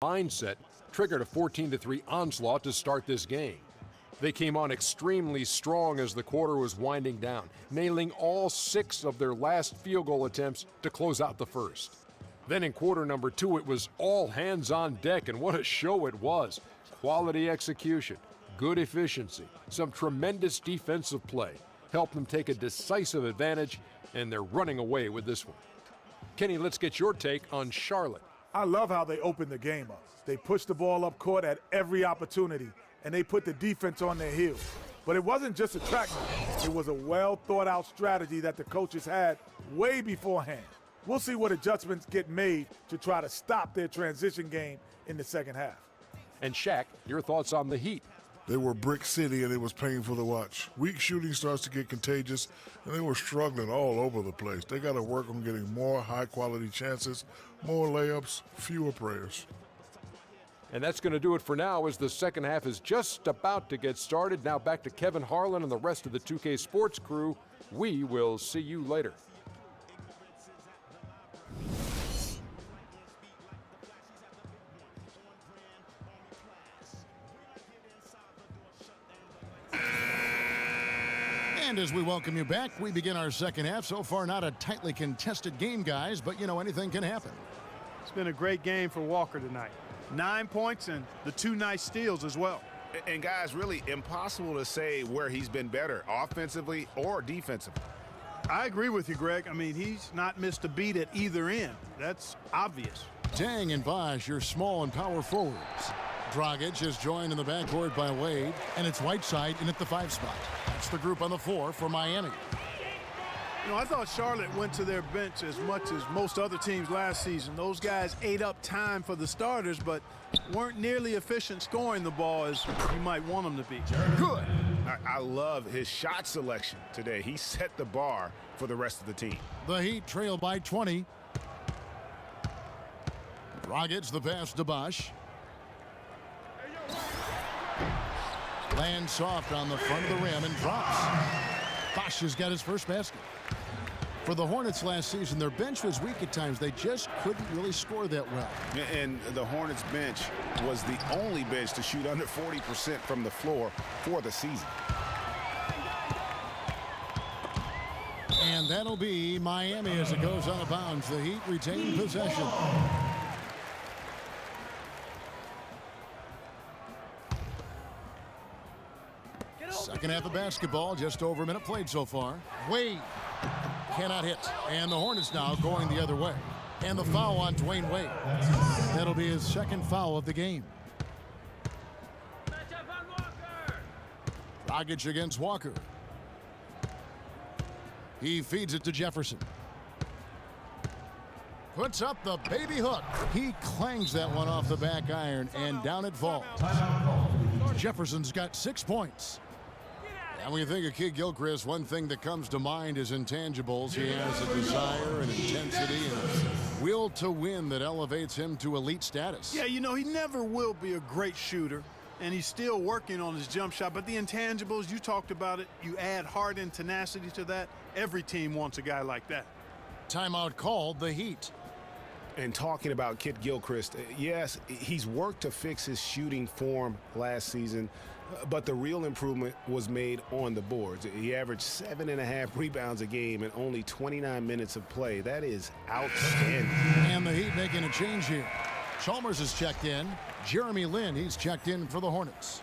mindset triggered a 14-3 onslaught to start this game. They came on extremely strong as the quarter was winding down, nailing all 6 of their last field goal attempts to close out the first. Then in quarter number 2, it was all hands on deck, and what a show it was. Quality execution, good efficiency, some tremendous defensive play helped them take a decisive advantage, and they're running away with this one. Kenny, let's get your take on Charlotte. I love how they opened the game up. They pushed the ball up court at every opportunity, and they put the defense on their heels. But it wasn't just a track meet. It was a well-thought-out strategy that the coaches had way beforehand. We'll see what adjustments get made to try to stop their transition game in the second half. And Shaq, your thoughts on the Heat? They were brick city, and it was painful to watch. Weak shooting starts to get contagious, and they were struggling all over the place. They got to work on getting more high-quality chances, more layups, fewer prayers. And that's going to do it for now as the second half is just about to get started. Now back to Kevin Harlan and the rest of the 2K Sports crew. We will see you later. And as we welcome you back, we begin our second half. So far, not a tightly contested game, guys, but, you know, anything can happen. It's been a great game for Walker tonight. 9 points and the 2 nice steals as well. And, guys, really impossible to say where he's been better, offensively or defensively. I agree with you, Greg. I mean, he's not missed a beat at either end. That's obvious. Tang and Bosch, your small and power forwards. Dragic is joined in the backcourt by Wade, and it's Whiteside in at the 5 spot. That's the group on the floor for Miami. You know, I thought Charlotte went to their bench as much as most other teams last season. Those guys ate up time for the starters, but weren't nearly efficient scoring the ball as you might want them to be. Good. I love his shot selection today. He set the bar for the rest of the team. The Heat trail by 20. Dragic the pass to Bosch. Lands soft on the front of the rim and drops. Bosch has got his first basket. For the Hornets last season, their bench was weak at times. They just couldn't really score that well. And the Hornets bench was the only bench to shoot under 40% from the floor for the season. And that'll be Miami as it goes out of bounds. The Heat retain possession. Second half of basketball, just over a minute played so far. Wade cannot hit. And the Hornets now going the other way. And the foul on Dwayne Wade. That'll be his second foul of the game. Dragic against Walker. He feeds it to Jefferson. Puts up the baby hook. He clangs that one off the back iron, and down it falls. Jefferson's got 6 points. And when you think of Kidd-Gilchrist, one thing that comes to mind is intangibles. He has a desire and intensity and a will to win that elevates him to elite status. Yeah, you know, he never will be a great shooter, and he's still working on his jump shot. But the intangibles, you talked about it. You add heart and tenacity to that. Every team wants a guy like that. Timeout called, the Heat. And talking about Kidd-Gilchrist, yes, he's worked to fix his shooting form last season, but the real improvement was made on the boards. He averaged 7.5 rebounds a game in only 29 minutes of play. That is outstanding. And the Heat making a change here. Chalmers has checked in. Jeremy Lin, he's checked in for the Hornets.